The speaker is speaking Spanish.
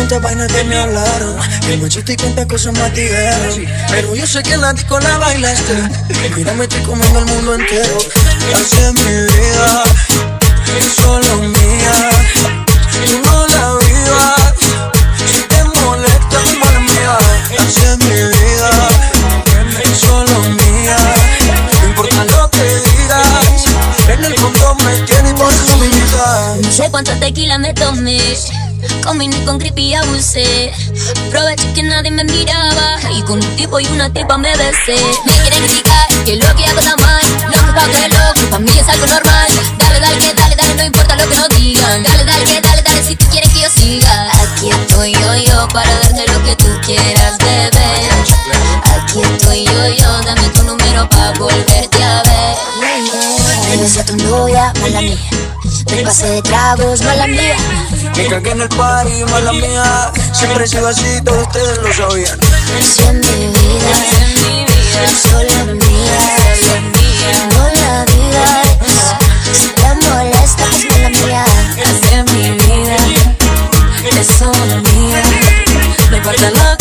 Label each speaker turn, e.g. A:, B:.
A: cuántas vainas que me hablaron, que me echaste y cuántas cosas me dijeron. Pero yo sé que en la disco la bailaste. Mira, me estoy comiendo el mundo entero. Esa es mi vida, es solo mía. Tú no la vivas, si te molesta, mala mía. Esa es mi vida, es solo mía. No importa lo que digas, en el fondo me tienes por su vida.
B: No sé cuánta tequila me tomé, comí ni con creepy abusé. Aproveché que nadie me miraba y con un tipo y una tipa me besé. Me quieren criticar que lo que hago está mal, lo que pa' que loco, pa' mí es algo normal. Dale, dale, que dale, dale, no importa lo que nos digan. Dale, dale, que dale, dale, si tú quieres que yo siga. Aquí estoy yo para darte lo que tú quieras, bebé. Aquí estoy yo, dame tu número pa' volverte a ver. Me besé a tu novia, mala mía. Me pasé de tragos, mala mía.
A: Me cagué en el party, mala mía. Siempre he sido así, todos ustedes lo sabían.
B: Es en mi vida, es solo mía. No la digas, si te molesta, pues mala mía.
C: Es en mi vida, es solo mía. No importa lo